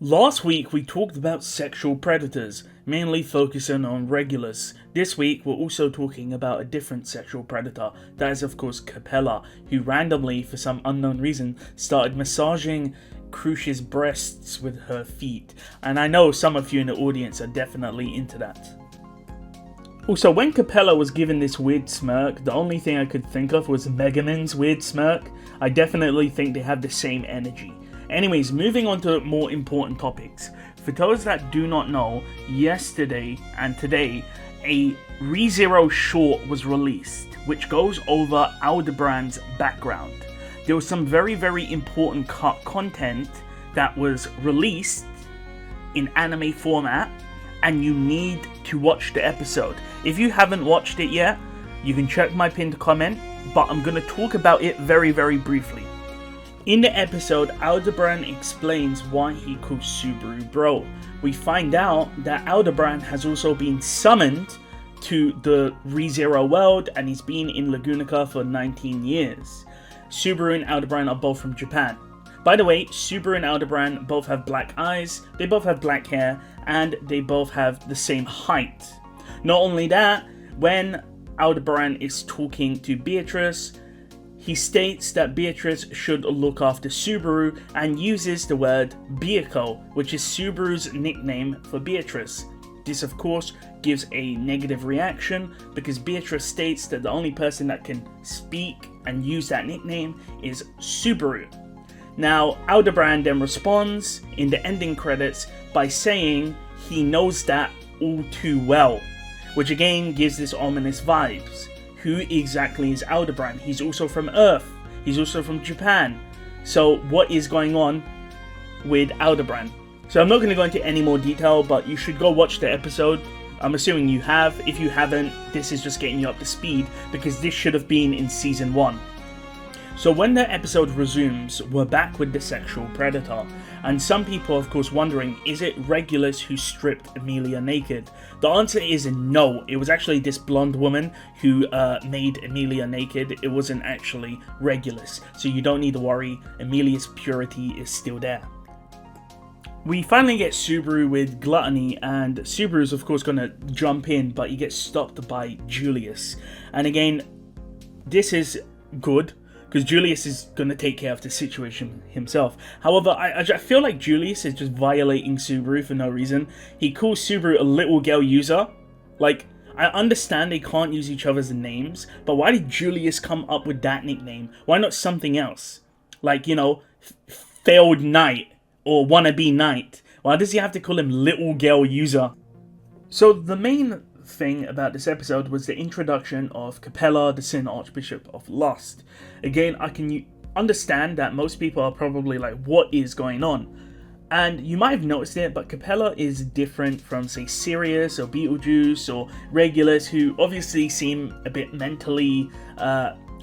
Last week we talked about sexual predators, mainly focusing on Regulus. This week we're also talking about a different sexual predator, that is of course Capella, who randomly, for some unknown reason, started massaging Crucia's breasts with her feet. And I know some of you in the audience are definitely into that. Also, when Capella was given this weird smirk, the only thing I could think of was Megaman's weird smirk. I definitely think they have the same energy. Anyways, moving on to more important topics. For those that do not know, yesterday and today, a rezero short was released, which goes over Aldebrand's background. There was some very important content that was released in anime format, and you need to watch the episode. If you haven't watched it yet, you can check my pinned comment, but I'm going to talk about it very briefly. In the episode, Aldebrand explains why he calls Subaru bro. We find out that Aldebrand has also been summoned to the rezero world, and he's been in Lagunica for 19 years. Subaru and Aldebrand are both from Japan. By the way, Subaru and Aldebrand both have black eyes, they both have black hair, and they both have the same height. Not only that, when Aldebrand is talking to Beatrice, he states that Beatrice should look after Subaru and uses the word Biako, which is Subaru's nickname for Beatrice. This of course gives a negative reaction because Beatrice states that the only person that can speak and use that nickname is Subaru. Now, Aldebrand then responds in the ending credits by saying he knows that all too well, which again gives this ominous vibes. Who exactly is Aldebrand? He's also from Earth. He's also from Japan. So what is going on with Aldebrand? So I'm not going to go into any more detail, but you should go watch the episode. I'm assuming you have. If you haven't, this is just getting you up to speed because this should have been in season 1. So when the episode resumes, we're back with the sexual predator. And some people are of course wondering, is it Regulus who stripped Emilia naked? The answer is no. It was actually this blonde woman who made Emilia naked. It wasn't actually Regulus. So you don't need to worry, Emilia's purity is still there. We finally get Subaru with Gluttony, and Subaru's of course gonna jump in, but he gets stopped by Julius. And again, this is good, because Julius is going to take care of the situation himself. However, I feel like Julius is just violating Subaru for no reason. He calls Subaru a little girl user. Like, I understand they can't use each other's names, but why did Julius come up with that nickname? Why not something else? Like, you know, failed knight or wannabe knight. Why does he have to call him little girl user? So the main thing about this episode was the introduction of Capella, the Sin Archbishop of Lust. Again, I can understand that most people are probably like, what is going on? And you might have noticed it, but Capella is different from, say, Sirius or Betelgeuse or Regulus, who obviously seem a bit mentally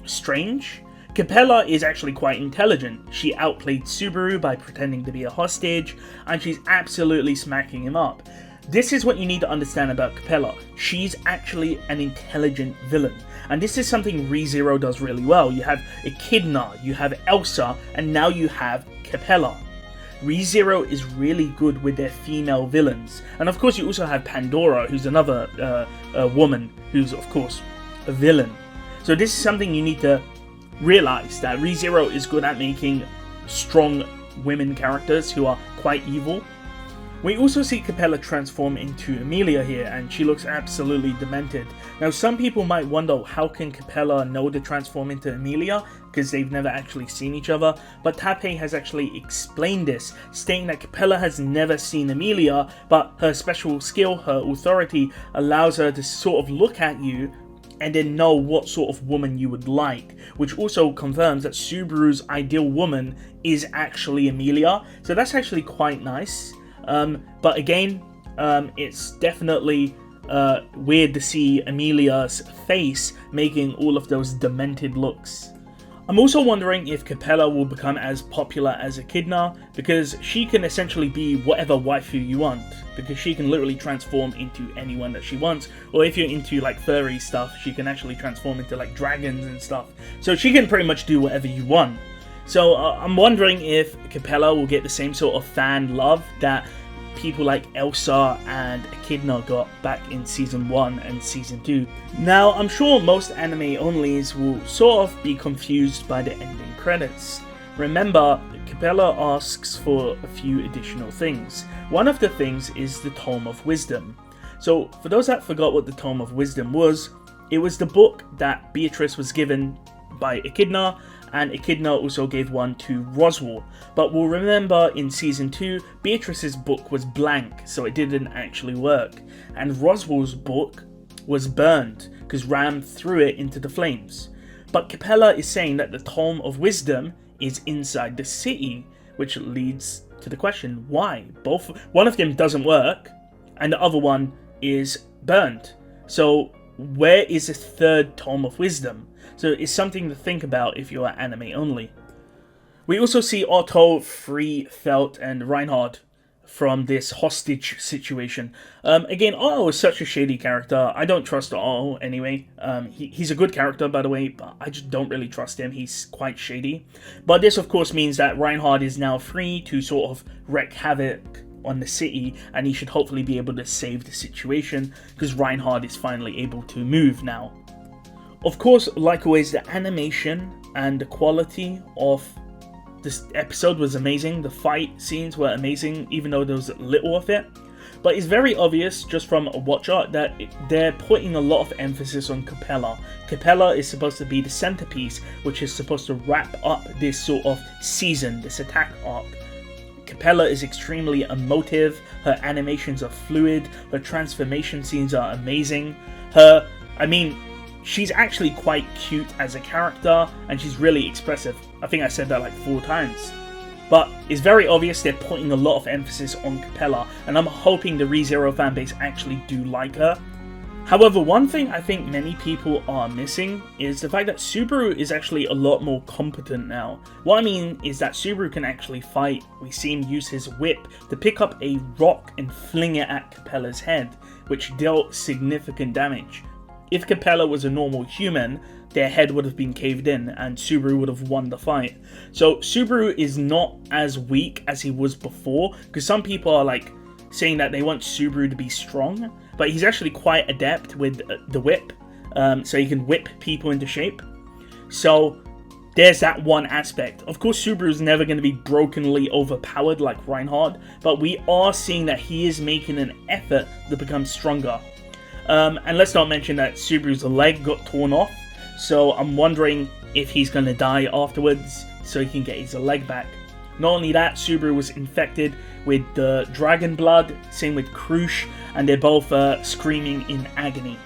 strange. Capella is actually quite intelligent. She outplayed Subaru by pretending to be a hostage, and she's absolutely smacking him up. This is what you need to understand about Capella. She's actually an intelligent villain. And this is something ReZero does really well. You have Echidna, you have Elsa, and now you have Capella. ReZero is really good with their female villains. And of course you also have Pandora, who's another woman, who's of course a villain. So this is something you need to realize, that ReZero is good at making strong women characters who are quite evil. We also see Capella transform into Emilia here, and she looks absolutely demented. Now, some people might wonder, how can Capella know to transform into Emilia? Because they've never actually seen each other. But Tappei has actually explained this, stating that Capella has never seen Emilia, but her special skill, her authority, allows her to sort of look at you and then know what sort of woman you would like, which also confirms that Subaru's ideal woman is actually Emilia. So that's actually quite nice. But again, it's definitely weird to see Emilia's face making all of those demented looks. I'm also wondering if Capella will become as popular as Echidna, because she can essentially be whatever waifu you want, because she can literally transform into anyone that she wants, or if you're into like furry stuff, she can actually transform into like dragons and stuff. So she can pretty much do whatever you want. So I'm wondering if Capella will get the same sort of fan love that people like Elsa and Echidna got back in Season 1 and Season 2. Now, I'm sure most anime onlys will sort of be confused by the ending credits. Remember, Capella asks for a few additional things. One of the things is the Tome of Wisdom. So, for those that forgot what the Tome of Wisdom was, it was the book that Beatrice was given by Echidna, and Echidna also gave one to Roswell. But we'll remember in Season 2, Beatrice's book was blank, so it didn't actually work. And Roswell's book was burned, because Ram threw it into the flames. But Capella is saying that the Tome of Wisdom is inside the city, which leads to the question, why? One of them doesn't work, and the other one is burned. So where is the third Tome of Wisdom? So it's something to think about if you are anime only. We also see Otto free Felt and Reinhard from this hostage situation. Again, Otto is such a shady character. I don't trust Otto anyway. He's a good character, by the way, but I just don't really trust him. He's quite shady. But this, of course, means that Reinhard is now free to sort of wreak havoc on the city, and he should hopefully be able to save the situation, because Reinhard is finally able to move now. Of course, like always, the animation and the quality of this episode was amazing. The fight scenes were amazing, even though there was little of it. But it's very obvious, just from a watch art, that they're putting a lot of emphasis on Capella. Capella is supposed to be the centerpiece, which is supposed to wrap up this sort of season, this attack arc. Capella is extremely emotive, her animations are fluid, her transformation scenes are amazing. She's actually quite cute as a character, and she's really expressive. I think I said that like 4 times. But it's very obvious they're putting a lot of emphasis on Capella, and I'm hoping the ReZero fanbase actually do like her. However, one thing I think many people are missing is the fact that Subaru is actually a lot more competent now. What I mean is that Subaru can actually fight. We see him use his whip to pick up a rock and fling it at Capella's head, which dealt significant damage. If Capella was a normal human, their head would have been caved in and Subaru would have won the fight. So Subaru is not as weak as he was before, because some people are like saying that they want Subaru to be strong, but he's actually quite adept with the whip, so he can whip people into shape. So there's that one aspect. Of course, Subaru's never going to be brokenly overpowered like Reinhard, but we are seeing that he is making an effort to become stronger. And let's not mention that Subaru's leg got torn off, so I'm wondering if he's going to die afterwards so he can get his leg back. Not only that, Subaru was infected with the dragon blood, same with Krush, and they're both screaming in agony.